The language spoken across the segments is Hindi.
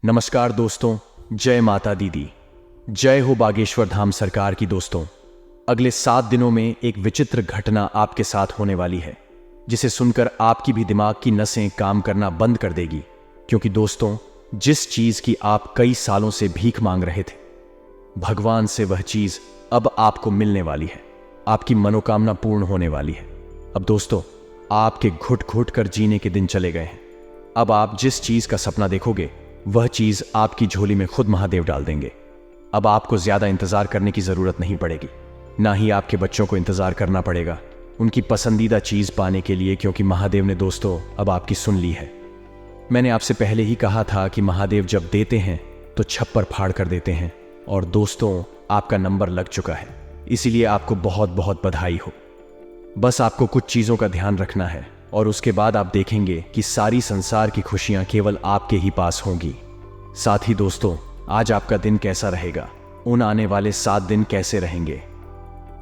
नमस्कार दोस्तों, जय माता दीदी, जय हो बागेश्वर धाम सरकार की। दोस्तों, अगले 7 दिनों में एक विचित्र घटना आपके साथ होने वाली है, जिसे सुनकर आपकी भी दिमाग की नसें काम करना बंद कर देगी। क्योंकि दोस्तों, जिस चीज की आप कई सालों से भीख मांग रहे थे, भगवान से वह चीज अब आपको मिलने वाली है। आपकी मनोकामना पूर्ण होने वाली है। अब दोस्तों, आपके घुट घुट कर जीने के दिन चले गए हैं। अब आप जिस चीज का सपना देखोगे, वह चीज आपकी झोली में खुद महादेव डाल देंगे। अब आपको ज्यादा इंतजार करने की जरूरत नहीं पड़ेगी, ना ही आपके बच्चों को इंतजार करना पड़ेगा उनकी पसंदीदा चीज पाने के लिए, क्योंकि महादेव ने दोस्तों अब आपकी सुन ली है। मैंने आपसे पहले ही कहा था कि महादेव जब देते हैं तो छप्पर फाड़ कर देते हैं, और दोस्तों आपका नंबर लग चुका है। इसीलिए आपको बहुत बहुत बधाई हो। बस आपको कुछ चीजों का ध्यान रखना है, और उसके बाद आप देखेंगे कि सारी संसार की खुशियां केवल आपके ही पास होंगी। साथ ही दोस्तों, आज आपका दिन कैसा रहेगा, उन आने वाले 7 दिन कैसे रहेंगे,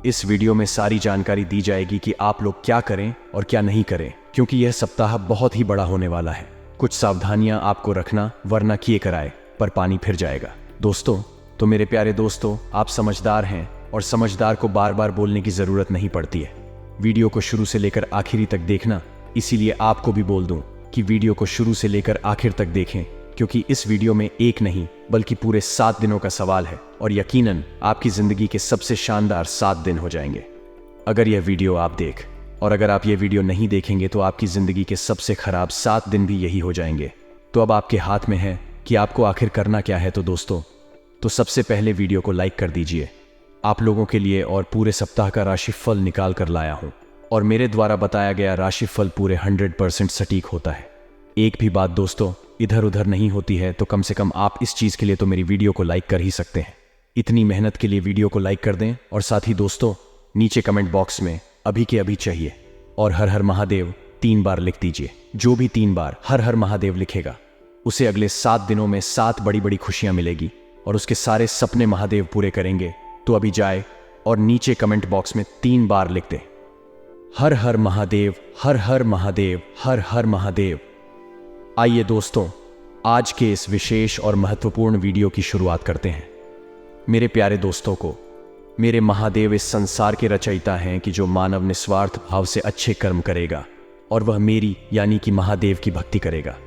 इस वीडियो में सारी जानकारी दी जाएगी कि आप लोग क्या करें और क्या नहीं करें, क्योंकि यह सप्ताह बहुत ही बड़ा होने वाला है। कुछ सावधानियां आपको रखना, वरना किए कराए पर पानी फिर जाएगा। दोस्तों, तो मेरे प्यारे दोस्तों, आप समझदार हैं और समझदार को बार बार बोलने की जरूरत नहीं पड़ती है। वीडियो को शुरू से लेकर आखिरी तक देखना। इसीलिए आपको भी बोल दूं कि वीडियो को शुरू से लेकर आखिर तक देखें, क्योंकि इस वीडियो में एक नहीं बल्कि पूरे 7 दिनों का सवाल है, और यकीनन आपकी जिंदगी के सबसे शानदार 7 दिन हो जाएंगे अगर यह वीडियो आप देख। और अगर आप यह वीडियो नहीं देखेंगे तो आपकी जिंदगी के सबसे खराब 7 दिन भी यही हो जाएंगे। तो अब आपके हाथ में है कि आपको आखिर करना क्या है। तो दोस्तों, तो सबसे पहले वीडियो को लाइक कर दीजिए। आप लोगों के लिए और पूरे सप्ताह का राशिफल निकाल कर लाया हूं, और मेरे द्वारा बताया गया राशिफल पूरे 100% सटीक होता है। एक भी बात दोस्तों इधर उधर नहीं होती है। तो कम से कम आप इस चीज के लिए तो मेरी वीडियो को लाइक कर ही सकते हैं। इतनी मेहनत के लिए वीडियो को लाइक कर दें, और साथ ही दोस्तों नीचे कमेंट बॉक्स में अभी के अभी चाहिए और हर हर महादेव 3 बार लिख दीजिए। जो भी 3 बार हर हर महादेव लिखेगा, उसे अगले 7 दिनों में 7 बड़ी बड़ी खुशियां मिलेगी, और उसके सारे सपने महादेव पूरे करेंगे। तो अभी जाए और नीचे कमेंट बॉक्स में 3 बार लिख दे, हर हर महादेव, हर हर महादेव, हर हर महादेव। आइए दोस्तों, आज के इस विशेष और महत्वपूर्ण वीडियो की शुरुआत करते हैं। मेरे प्यारे दोस्तों को, मेरे महादेव इस संसार के रचयिता हैं कि जो मानव निस्वार्थ भाव से अच्छे कर्म करेगा और वह मेरी यानी कि महादेव की भक्ति करेगा,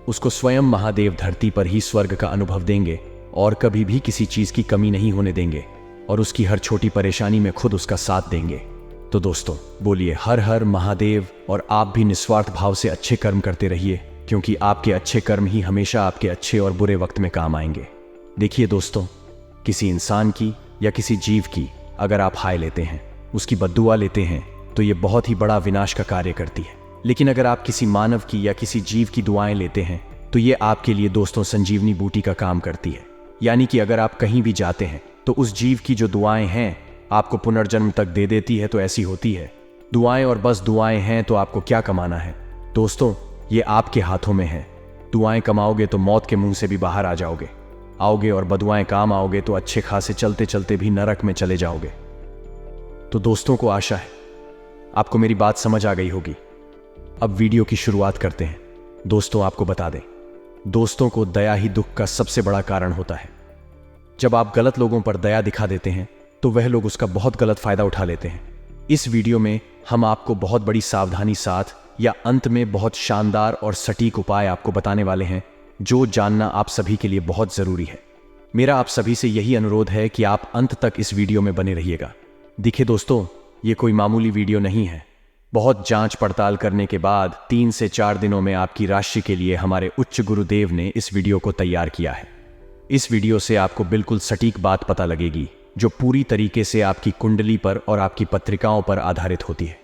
उसको स्वयं महादेव धरती पर ही स्वर्ग का अनुभव देंगे और कभी भी किसी चीज की कमी नहीं होने देंगे, और उसकी हर छोटी परेशानी में खुद उसका साथ देंगे। तो दोस्तों बोलिए हर हर महादेव, और आप भी निस्वार्थ भाव से अच्छे कर्म करते रहिए, क्योंकि आपके अच्छे कर्म ही हमेशा आपके अच्छे और बुरे वक्त में काम आएंगे। देखिए दोस्तों, किसी इंसान की या किसी जीव की अगर आप हाय लेते हैं, उसकी बद्दुआ लेते हैं, तो ये बहुत ही बड़ा विनाश का कार्य करती है। लेकिन अगर आप किसी मानव की या किसी जीव की दुआएं लेते हैं, तो ये आपके लिए दोस्तों संजीवनी बूटी का काम करती है। यानी कि अगर आप कहीं भी जाते हैं तो उस जीव की जो दुआएं हैं आपको पुनर्जन्म तक दे देती है। तो ऐसी होती है दुआएं, और बस दुआएं हैं तो आपको क्या कमाना है दोस्तों, ये आपके हाथों में है। दुआएं कमाओगे तो मौत के मुंह से भी बाहर आ आओगे, और बदुआएं काम आओगे तो अच्छे खासे चलते चलते भी नरक में चले जाओगे। तो दोस्तों को आशा है आपको मेरी बात समझ आ गई होगी। अब वीडियो की शुरुआत करते हैं। दोस्तों आपको बता दें, दोस्तों को दया ही दुख का सबसे बड़ा कारण होता है। जब आप गलत लोगों पर दया दिखा देते हैं तो वह लोग उसका बहुत गलत फायदा उठा लेते हैं। इस वीडियो में हम आपको बहुत बड़ी सावधानी साथ या अंत में बहुत शानदार और सटीक उपाय आपको बताने वाले हैं, जो जानना आप सभी के लिए बहुत जरूरी है। मेरा आप सभी से यही अनुरोध है कि आप अंत तक इस वीडियो में बने रहिएगा। देखिए दोस्तों, ये कोई मामूली वीडियो नहीं है। बहुत जांच पड़ताल करने के बाद 3 से 4 दिनों में आपकी राशि के लिए हमारे उच्च गुरुदेव ने इस वीडियो को तैयार किया है। इस वीडियो से आपको बिल्कुल सटीक बात पता लगेगी, जो पूरी तरीके से आपकी कुंडली पर और आपकी पत्रिकाओं पर आधारित होती है।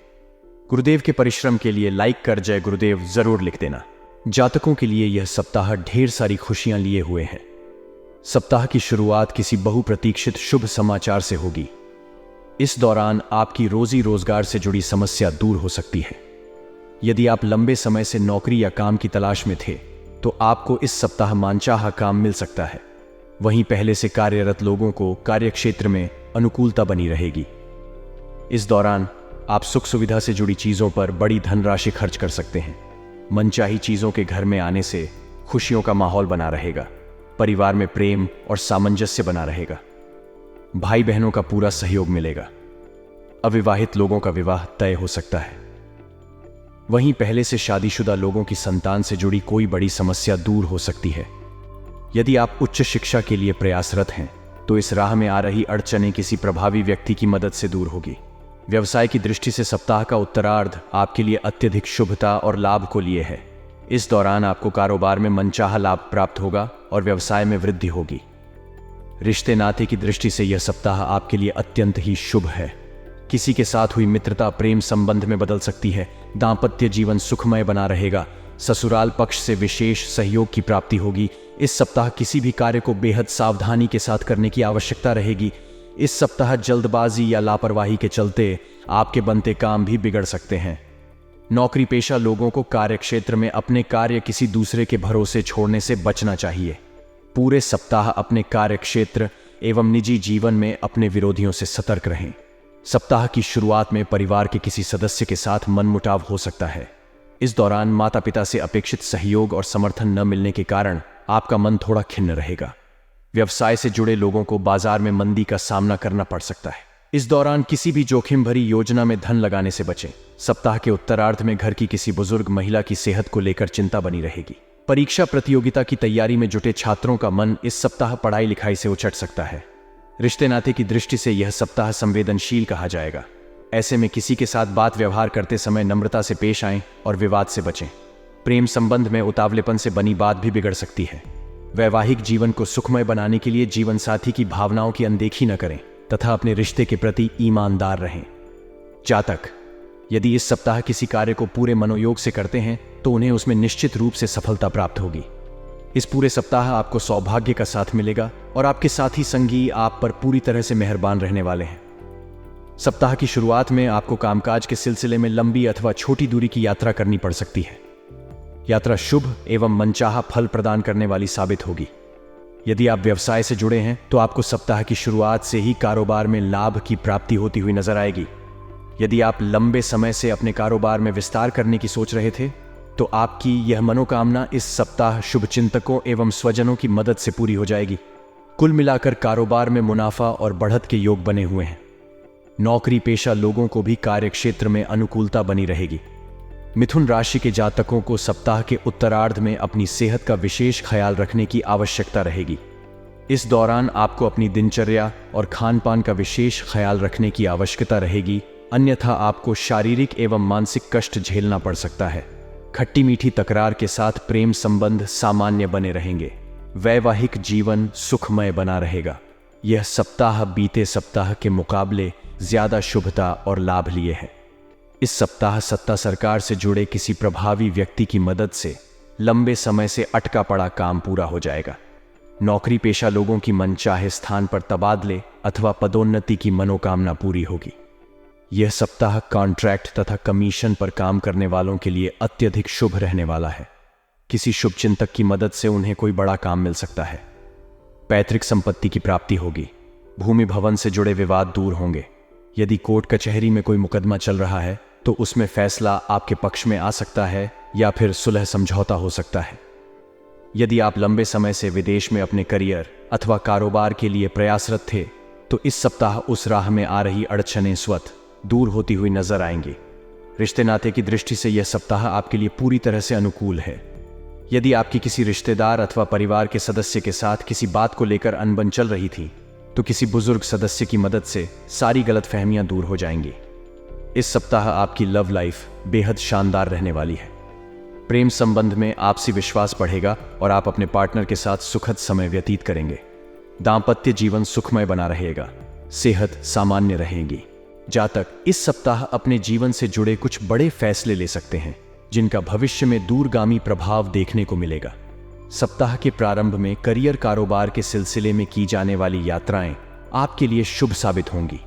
गुरुदेव के परिश्रम के लिए लाइक कर जय गुरुदेव जरूर लिख देना। जातकों के लिए यह सप्ताह ढेर सारी खुशियां लिए हुए है। सप्ताह की शुरुआत किसी बहुप्रतीक्षित शुभ समाचार से होगी। इस दौरान आपकी रोजी रोजगार से जुड़ी समस्या दूर हो सकती है। यदि आप लंबे समय से नौकरी या काम की तलाश में थे तो आपको इस सप्ताह मानचाहा काम मिल सकता है। वहीं पहले से कार्यरत लोगों को कार्यक्षेत्र में अनुकूलता बनी रहेगी। इस दौरान आप सुख सुविधा से जुड़ी चीजों पर बड़ी धनराशि खर्च कर सकते हैं। मनचाही चीजों के घर में आने से खुशियों का माहौल बना रहेगा। परिवार में प्रेम और सामंजस्य बना रहेगा। भाई बहनों का पूरा सहयोग मिलेगा। अविवाहित लोगों का विवाह तय हो सकता है। वहीं पहले से शादीशुदा लोगों की संतान से जुड़ी कोई बड़ी समस्या दूर हो सकती है। यदि आप उच्च शिक्षा के लिए प्रयासरत हैं तो इस राह में आ रही अड़चनें किसी प्रभावी व्यक्ति की मदद से दूर होगी। व्यवसाय की दृष्टि से सप्ताह का उत्तरार्ध आपके लिए अत्यधिक शुभता और लाभ को लिए है। इस दौरान आपको कारोबार में मनचाहा लाभ प्राप्त होगा और व्यवसाय में वृद्धि होगी। रिश्ते नाते की दृष्टि से यह सप्ताह आपके लिए अत्यंत ही शुभ है। किसी के साथ हुई मित्रता प्रेम संबंध में बदल सकती है। दांपत्य जीवन सुखमय बना रहेगा। ससुराल पक्ष से विशेष सहयोग की प्राप्ति होगी। इस सप्ताह किसी भी कार्य को बेहद सावधानी के साथ करने की आवश्यकता रहेगी। इस सप्ताह जल्दबाजी या लापरवाही के चलते आपके बनते काम भी बिगड़ सकते हैं। नौकरी पेशा लोगों को कार्यक्षेत्र में अपने कार्य किसी दूसरे के भरोसे छोड़ने से बचना चाहिए। पूरे सप्ताह अपने कार्यक्षेत्र एवं निजी जीवन में अपने विरोधियों से सतर्क रहें। सप्ताह की शुरुआत में परिवार के किसी सदस्य के साथ मनमुटाव हो सकता है। इस दौरान माता पिता से अपेक्षित सहयोग और समर्थन न मिलने के कारण आपका मन थोड़ा खिन्न रहेगा। व्यवसाय से जुड़े लोगों को बाजार में मंदी का सामना करना पड़ सकता है। इस दौरान किसी भी जोखिम भरी योजना में धन लगाने से बचें। सप्ताह के उत्तरार्ध में घर की किसी बुजुर्ग महिला की सेहत को लेकर चिंता बनी रहेगी। परीक्षा प्रतियोगिता की तैयारी में जुटे छात्रों का मन इस सप्ताह पढ़ाई लिखाई से उचट सकता है। रिश्ते नाते की दृष्टि से यह सप्ताह संवेदनशील कहा जाएगा। ऐसे में किसी के साथ बात व्यवहार करते समय नम्रता से पेश आएं और विवाद से बचें। प्रेम संबंध में उतावलेपन से बनी बात भी बिगड़ सकती है। वैवाहिक जीवन को सुखमय बनाने के लिए जीवन साथी की भावनाओं की अनदेखी न करें तथा अपने रिश्ते के प्रति ईमानदार रहें। जातक, यदि इस सप्ताह किसी कार्य को पूरे मनोयोग से करते हैं तो उन्हें उसमें निश्चित रूप से सफलता प्राप्त होगी। इस पूरे सप्ताह आपको सौभाग्य का साथ मिलेगा और आपके साथी संगी आप पर पूरी तरह से मेहरबान रहने वाले हैं। सप्ताह की शुरुआत में आपको कामकाज के सिलसिले में लंबी अथवा छोटी दूरी की यात्रा करनी पड़ सकती है। यात्रा शुभ एवं मनचाहा फल प्रदान करने वाली साबित होगी। यदि आप व्यवसाय से जुड़े हैं तो आपको सप्ताह की शुरुआत से ही कारोबार में लाभ की प्राप्ति होती हुई नजर आएगी। यदि आप लंबे समय से अपने कारोबार में विस्तार करने की सोच रहे थे तो आपकी यह मनोकामना इस सप्ताह शुभचिंतकों एवं स्वजनों की मदद से पूरी हो जाएगी। कुल मिलाकर कारोबार में मुनाफा और बढ़त के योग बने हुए हैं। नौकरी पेशा लोगों को भी कार्यक्षेत्र में अनुकूलता बनी रहेगी। मिथुन राशि के जातकों को सप्ताह के उत्तरार्ध में अपनी सेहत का विशेष ख्याल रखने की आवश्यकता रहेगी। इस दौरान आपको अपनी दिनचर्या और खान पान का विशेष ख्याल रखने की आवश्यकता रहेगी, अन्यथा आपको शारीरिक एवं मानसिक कष्ट झेलना पड़ सकता है। खट्टी मीठी तकरार के साथ प्रेम संबंध सामान्य बने रहेंगे। वैवाहिक जीवन सुखमय बना रहेगा। यह सप्ताह बीते सप्ताह के मुकाबले ज्यादा शुभता और लाभ लिए है। इस सप्ताह सत्ता सरकार से जुड़े किसी प्रभावी व्यक्ति की मदद से लंबे समय से अटका पड़ा काम पूरा हो जाएगा। नौकरी पेशा लोगों की मनचाहे स्थान पर तबादले अथवा पदोन्नति की मनोकामना पूरी होगी। यह सप्ताह कॉन्ट्रैक्ट तथा कमीशन पर काम करने वालों के लिए अत्यधिक शुभ रहने वाला है। किसी शुभचिंतक की मदद से उन्हें कोई बड़ा काम मिल सकता है। पैतृक संपत्ति की प्राप्ति होगी। भूमि भवन से जुड़े विवाद दूर होंगे। यदि कोर्ट कचहरी में कोई मुकदमा चल रहा है तो उसमें फैसला आपके पक्ष में आ सकता है या फिर सुलह समझौता हो सकता है। यदि आप लंबे समय से विदेश में अपने करियर अथवा कारोबार के लिए प्रयासरत थे तो इस सप्ताह उस राह में आ रही अड़चनें स्वतः दूर होती हुई नजर आएंगी। रिश्ते नाते की दृष्टि से यह सप्ताह आपके लिए पूरी तरह से अनुकूल है। यदि आपकी किसी रिश्तेदार अथवा परिवार के सदस्य के साथ किसी बात को लेकर अनबन चल रही थी तो किसी बुजुर्ग सदस्य की मदद से सारी गलतफहमियां दूर हो जाएंगी। इस सप्ताह आपकी लव लाइफ बेहद शानदार रहने वाली है। प्रेम संबंध में आपसी विश्वास बढ़ेगा और आप अपने पार्टनर के साथ सुखद समय व्यतीत करेंगे। दांपत्य जीवन सुखमय बना रहेगा। सेहत सामान्य रहेगी। जातक इस सप्ताह अपने जीवन से जुड़े कुछ बड़े फैसले ले सकते हैं जिनका भविष्य में दूरगामी प्रभाव देखने को मिलेगा। सप्ताह के प्रारंभ में करियर कारोबार के सिलसिले में की जाने वाली यात्राएं आपके लिए शुभ साबित होंगी।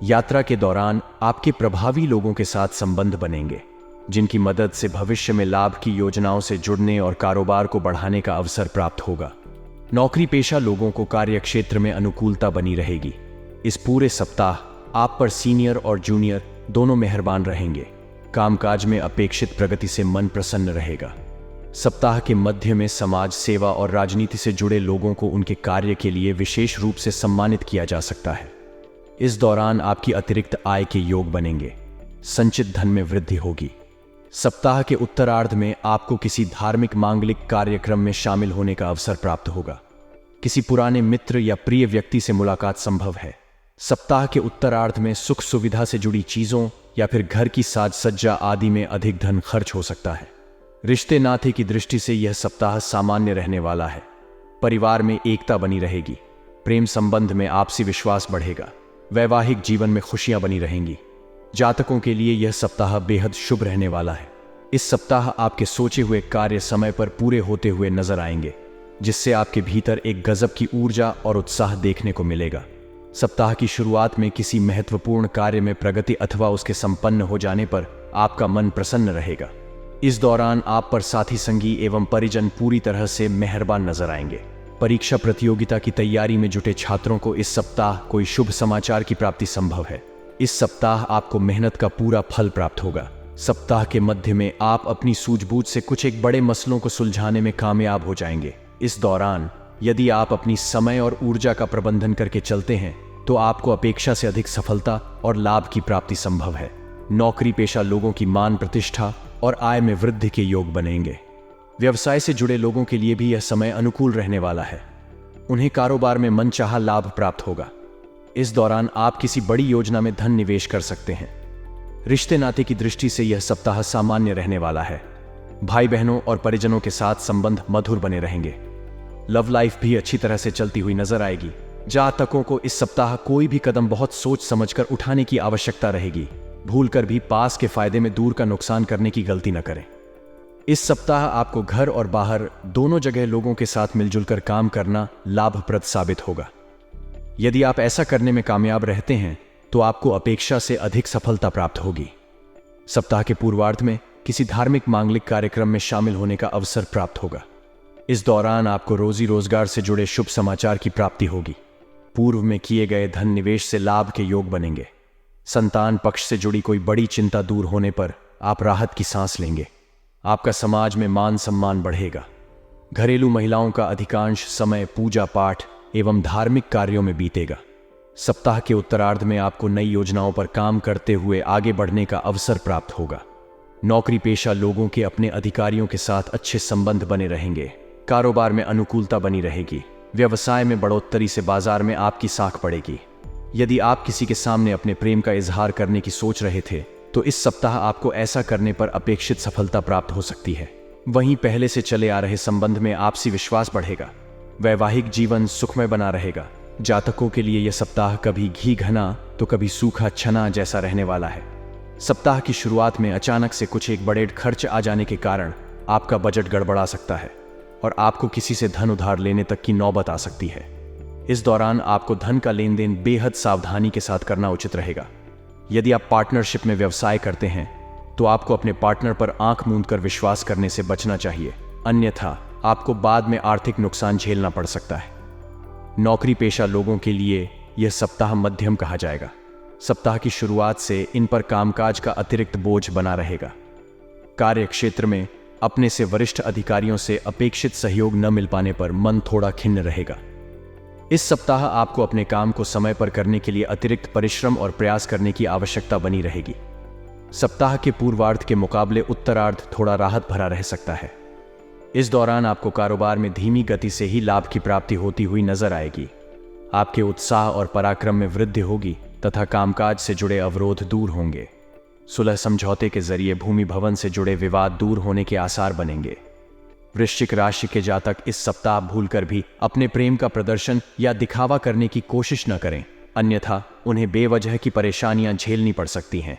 यात्रा के दौरान आपके प्रभावी लोगों के साथ संबंध बनेंगे जिनकी मदद से भविष्य में लाभ की योजनाओं से जुड़ने और कारोबार को बढ़ाने का अवसर प्राप्त होगा। नौकरी पेशा लोगों को कार्यक्षेत्र में अनुकूलता बनी रहेगी। इस पूरे सप्ताह आप पर सीनियर और जूनियर दोनों मेहरबान रहेंगे। कामकाज में अपेक्षित प्रगति से मन प्रसन्न रहेगा। सप्ताह के मध्य में समाज सेवा और राजनीति से जुड़े लोगों को उनके कार्य के लिए विशेष रूप से सम्मानित किया जा सकता है। इस दौरान आपकी अतिरिक्त आय के योग बनेंगे। संचित धन में वृद्धि होगी। सप्ताह के उत्तरार्ध में आपको किसी धार्मिक मांगलिक कार्यक्रम में शामिल होने का अवसर प्राप्त होगा। किसी पुराने मित्र या प्रिय व्यक्ति से मुलाकात संभव है। सप्ताह के उत्तरार्ध में सुख सुविधा से जुड़ी चीजों या फिर घर की साज सज्जा आदि में अधिक धन खर्च हो सकता है। रिश्ते नाते की दृष्टि से यह सप्ताह सामान्य रहने वाला है। परिवार में एकता बनी रहेगी। प्रेम संबंध में आपसी विश्वास बढ़ेगा। वैवाहिक जीवन में खुशियां बनी रहेंगी। जातकों के लिए यह सप्ताह बेहद शुभ रहने वाला है। इस सप्ताह आपके सोचे हुए कार्य समय पर पूरे होते हुए नजर आएंगे, जिससे आपके भीतर एक गजब की ऊर्जा और उत्साह देखने को मिलेगा। सप्ताह की शुरुआत में किसी महत्वपूर्ण कार्य में प्रगति अथवा उसके संपन्न हो जाने पर आपका मन प्रसन्न रहेगा। इस दौरान आप पर साथी संगी एवं परिजन पूरी तरह से मेहरबान नजर आएंगे। परीक्षा प्रतियोगिता की तैयारी में जुटे छात्रों को इस सप्ताह कोई शुभ समाचार की प्राप्ति संभव है। इस सप्ताह आपको मेहनत का पूरा फल प्राप्त होगा। सप्ताह के मध्य में आप अपनी सूझबूझ से कुछ एक बड़े मसलों को सुलझाने में कामयाब हो जाएंगे। इस दौरान यदि आप अपनी समय और ऊर्जा का प्रबंधन करके चलते हैं तो आपको अपेक्षा से अधिक सफलता और लाभ की प्राप्ति संभव है। नौकरी पेशा लोगों की मान प्रतिष्ठा और आय में वृद्धि के योग बनेंगे। व्यवसाय से जुड़े लोगों के लिए भी यह समय अनुकूल रहने वाला है। उन्हें कारोबार में मनचाहा लाभ प्राप्त होगा। इस दौरान आप किसी बड़ी योजना में धन निवेश कर सकते हैं। रिश्ते नाते की दृष्टि से यह सप्ताह सामान्य रहने वाला है। भाई बहनों और परिजनों के साथ संबंध मधुर बने रहेंगे। लव लाइफ भी अच्छी तरह से चलती हुई नजर आएगी। जातकों को इस सप्ताह कोई भी कदम बहुत सोच समझकर उठाने की आवश्यकता रहेगी। भूलकर भी पास के फायदे में दूर का नुकसान करने की गलती न करें। इस सप्ताह आपको घर और बाहर दोनों जगह लोगों के साथ मिलजुल कर काम करना लाभप्रद साबित होगा। यदि आप ऐसा करने में कामयाब रहते हैं तो आपको अपेक्षा से अधिक सफलता प्राप्त होगी। सप्ताह के पूर्वार्ध में किसी धार्मिक मांगलिक कार्यक्रम में शामिल होने का अवसर प्राप्त होगा। इस दौरान आपको रोजी रोजगार से जुड़े शुभ समाचार की प्राप्ति होगी। पूर्व में किए गए धन निवेश से लाभ के योग बनेंगे। संतान पक्ष से जुड़ी कोई बड़ी चिंता दूर होने पर आप राहत की सांस लेंगे। आपका समाज में मान सम्मान बढ़ेगा। घरेलू महिलाओं का अधिकांश समय पूजा पाठ एवं धार्मिक कार्यों में बीतेगा। सप्ताह के उत्तरार्ध में आपको नई योजनाओं पर काम करते हुए आगे बढ़ने का अवसर प्राप्त होगा। नौकरी पेशा लोगों के अपने अधिकारियों के साथ अच्छे संबंध बने रहेंगे। कारोबार में अनुकूलता बनी रहेगी। व्यवसाय में बढ़ोतरी से बाजार में आपकी साख बढ़ेगी। यदि आप किसी के सामने अपने प्रेम का इजहार करने की सोच रहे थे तो इस सप्ताह आपको ऐसा करने पर अपेक्षित सफलता प्राप्त हो सकती है। वहीं पहले से चले आ रहे संबंध में आपसी विश्वास बढ़ेगा। वैवाहिक जीवन सुखमय बना रहेगा। जातकों के लिए यह सप्ताह कभी घी घना तो कभी सूखा छना जैसा रहने वाला है। सप्ताह की शुरुआत में अचानक से कुछ एक बड़े खर्च आ जाने के कारण आपका बजट गड़बड़ा सकता है और आपको किसी से धन उधार लेने तक की नौबत आ सकती है। इस दौरान आपको धन का लेन देन बेहद सावधानी के साथ करना उचित रहेगा। यदि आप पार्टनरशिप में व्यवसाय करते हैं तो आपको अपने पार्टनर पर आंख मूंद कर विश्वास करने से बचना चाहिए, अन्यथा आपको बाद में आर्थिक नुकसान झेलना पड़ सकता है। नौकरी पेशा लोगों के लिए यह सप्ताह मध्यम कहा जाएगा। सप्ताह की शुरुआत से इन पर कामकाज का अतिरिक्त बोझ बना रहेगा। कार्य क्षेत्र में अपने से वरिष्ठ अधिकारियों से अपेक्षित सहयोग न मिल पाने पर मन थोड़ा खिन्न रहेगा। इस सप्ताह आपको अपने काम को समय पर करने के लिए अतिरिक्त परिश्रम और प्रयास करने की आवश्यकता बनी रहेगी। सप्ताह के पूर्वार्ध के मुकाबले उत्तरार्ध थोड़ा राहत भरा रह सकता है। इस दौरान आपको कारोबार में धीमी गति से ही लाभ की प्राप्ति होती हुई नजर आएगी। आपके उत्साह और पराक्रम में वृद्धि होगी तथा कामकाज से जुड़े अवरोध दूर होंगे। सुलह समझौते के जरिए भूमि भवन से जुड़े विवाद दूर होने के आसार बनेंगे। वृश्चिक राशि के जातक इस सप्ताह भूलकर भी अपने प्रेम का प्रदर्शन या दिखावा करने की कोशिश न करें, अन्यथा उन्हें बेवजह की परेशानियां झेलनी पड़ सकती हैं।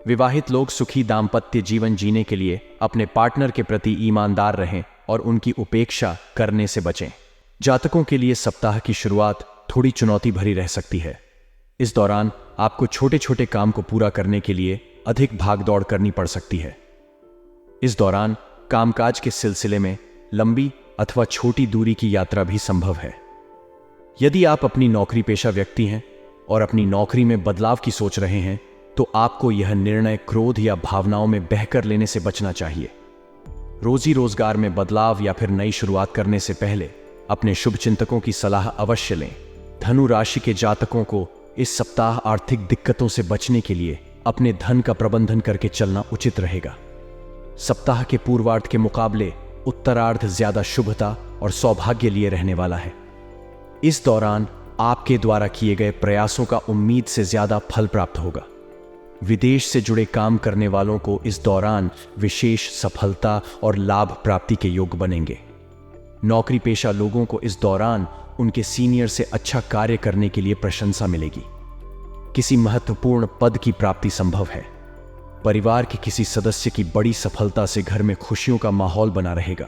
विवाहित लोग सुखी दाम्पत्य जीवन जीने के लिए अपने पार्टनर के प्रति ईमानदार रहें और उनकी उपेक्षा करने से बचें। जातकों के लिए सप्ताह की शुरुआत थोड़ी चुनौती भरी रह सकती है। इस दौरान आपको छोटे छोटे काम को पूरा करने के लिए अधिक भागदौड़ करनी पड़ सकती है। इस दौरान कामकाज के सिलसिले में लंबी अथवा छोटी दूरी की यात्रा भी संभव है। यदि आप अपनी नौकरी पेशा व्यक्ति हैं और अपनी नौकरी में बदलाव की सोच रहे हैं तो आपको यह निर्णय क्रोध या भावनाओं में बहकर लेने से बचना चाहिए। रोजी रोजगार में बदलाव या फिर नई शुरुआत करने से पहले अपने शुभ चिंतकों की सलाह अवश्य लें। धनु राशि के जातकों को इस सप्ताह आर्थिक दिक्कतों से बचने के लिए अपने धन का प्रबंधन करके चलना उचित रहेगा। सप्ताह के पूर्वार्ध के मुकाबले उत्तरार्ध ज्यादा शुभता और सौभाग्य लिए रहने वाला है। इस दौरान आपके द्वारा किए गए प्रयासों का उम्मीद से ज्यादा फल प्राप्त होगा। विदेश से जुड़े काम करने वालों को इस दौरान विशेष सफलता और लाभ प्राप्ति के योग बनेंगे। नौकरी पेशा लोगों को इस दौरान उनके सीनियर से अच्छा कार्य करने के लिए प्रशंसा मिलेगी। किसी महत्वपूर्ण पद की प्राप्ति संभव है। परिवार के किसी सदस्य की बड़ी सफलता से घर में खुशियों का माहौल बना रहेगा।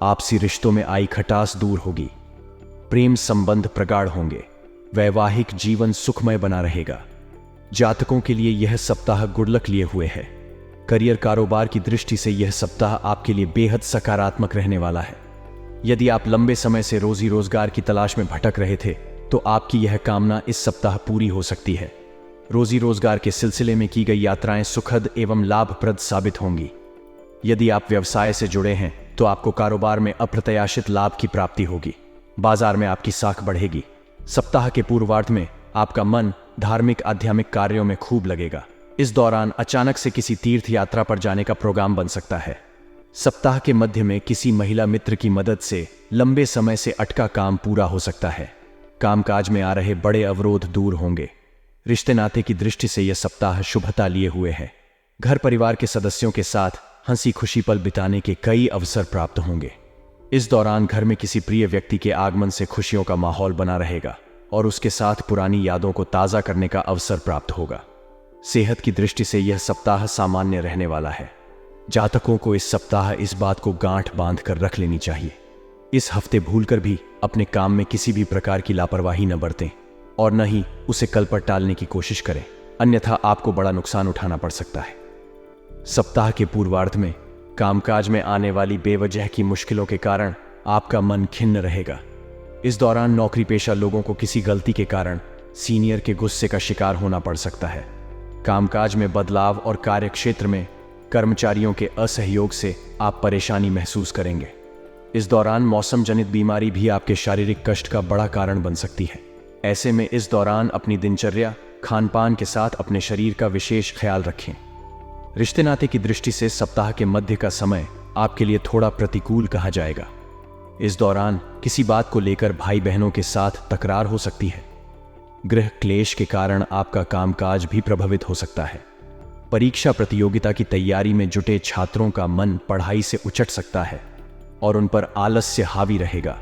आपसी रिश्तों में आई खटास दूर होगी। प्रेम संबंध प्रगाढ़ होंगे। वैवाहिक जीवन सुखमय बना रहेगा। जातकों के लिए यह सप्ताह गुडलक लिए हुए है। करियर कारोबार की दृष्टि से यह सप्ताह आपके लिए बेहद सकारात्मक रहने वाला है। यदि आप लंबे समय से रोजी रोजगार की तलाश में भटक रहे थे तो आपकी यह कामना इस सप्ताह पूरी हो सकती है। रोजी रोजगार के सिलसिले में की गई यात्राएं सुखद एवं लाभप्रद साबित होंगी। यदि आप व्यवसाय से जुड़े हैं तो आपको कारोबार में अप्रत्याशित लाभ की प्राप्ति होगी। बाजार में आपकी साख बढ़ेगी। सप्ताह के पूर्वार्ध में आपका मन धार्मिक आध्यात्मिक कार्यों में खूब लगेगा। इस दौरान अचानक से किसी तीर्थ यात्रा पर जाने का प्रोग्राम बन सकता है। सप्ताह के मध्य में किसी महिला मित्र की मदद से लंबे समय से अटका काम पूरा हो सकता है। कामकाज में आ रहे बड़े अवरोध दूर होंगे। रिश्ते नाते की दृष्टि से यह सप्ताह शुभता लिए हुए है। घर परिवार के सदस्यों के साथ हंसी खुशी पल बिताने के कई अवसर प्राप्त होंगे। इस दौरान घर में किसी प्रिय व्यक्ति के आगमन से खुशियों का माहौल बना रहेगा और उसके साथ पुरानी यादों को ताजा करने का अवसर प्राप्त होगा। सेहत की दृष्टि से यह सप्ताह सामान्य रहने वाला है। जातकों को इस सप्ताह इस बात को गांठ बांध कर रख लेनी चाहिए। इस हफ्ते भूलकर भी अपने काम में किसी भी प्रकार की लापरवाही न बरतें और न ही उसे कल पर टालने की कोशिश करें, अन्यथा आपको बड़ा नुकसान उठाना पड़ सकता है। सप्ताह के पूर्वार्ध में कामकाज में आने वाली बेवजह की मुश्किलों के कारण आपका मन खिन्न रहेगा। इस दौरान नौकरी पेशा लोगों को किसी गलती के कारण सीनियर के गुस्से का शिकार होना पड़ सकता है। कामकाज में बदलाव और कार्यक्षेत्र में कर्मचारियों के असहयोग से आप परेशानी महसूस करेंगे। इस दौरान मौसम जनित बीमारी भी आपके शारीरिक कष्ट का बड़ा कारण बन सकती है। ऐसे में इस दौरान अपनी दिनचर्या खान पान के साथ अपने शरीर का विशेष ख्याल रखें। रिश्ते नाते की दृष्टि से सप्ताह के मध्य का समय आपके लिए थोड़ा प्रतिकूल कहा जाएगा। इस दौरान किसी बात को लेकर भाई बहनों के साथ तकरार हो सकती है। गृह क्लेश के कारण आपका कामकाज भी प्रभावित हो सकता है। परीक्षा प्रतियोगिता की तैयारी में जुटे छात्रों का मन पढ़ाई से उचट सकता है और उन पर आलस्य हावी रहेगा।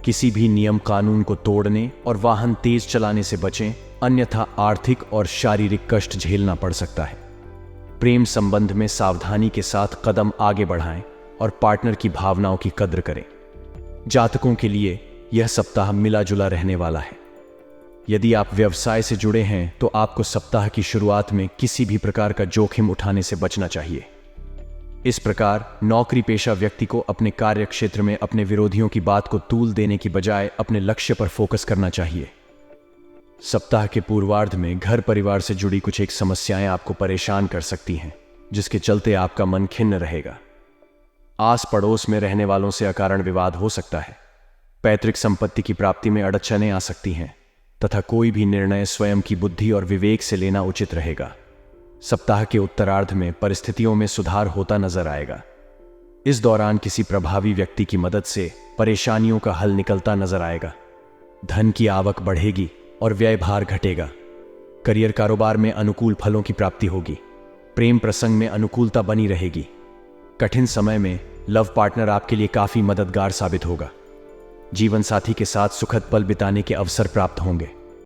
किसी भी नियम कानून को तोड़ने और वाहन तेज चलाने से बचें, अन्यथा आर्थिक और शारीरिक कष्ट झेलना पड़ सकता है। प्रेम संबंध में सावधानी के साथ कदम आगे बढ़ाएं और पार्टनर की भावनाओं की कद्र करें। जातकों के लिए यह सप्ताह मिला जुला रहने वाला है। यदि आप व्यवसाय से जुड़े हैं तो आपको सप्ताह की शुरुआत में किसी भी प्रकार का जोखिम उठाने से बचना चाहिए। इस प्रकार नौकरी पेशा व्यक्ति को अपने कार्य क्षेत्र में अपने विरोधियों की बात को तूल देने की बजाय अपने लक्ष्य पर फोकस करना चाहिए। सप्ताह के पूर्वार्ध में घर परिवार से जुड़ी कुछ एक समस्याएं आपको परेशान कर सकती हैं, जिसके चलते आपका मन खिन्न रहेगा। आस पड़ोस में रहने वालों से अकारण विवाद हो सकता है। पैतृक संपत्ति की प्राप्ति में अड़चनें आ सकती हैं तथा कोई भी निर्णय स्वयं की बुद्धि और विवेक से लेना उचित रहेगा। सप्ताह के उत्तरार्ध में परिस्थितियों में सुधार होता नजर आएगा। इस दौरान किसी प्रभावी व्यक्ति की मदद से परेशानियों का हल निकलता नजर आएगा। धन की आवक बढ़ेगी और व्यय भार घटेगा। करियर कारोबार में अनुकूल फलों की प्राप्ति होगी। प्रेम प्रसंग में अनुकूलता बनी रहेगी। कठिन समय में लव पार्टनर आपके लिए काफी मददगार साबित होगा। जीवन साथी के साथ सुखद पल बिताने के अवसर प्राप्त होंगे।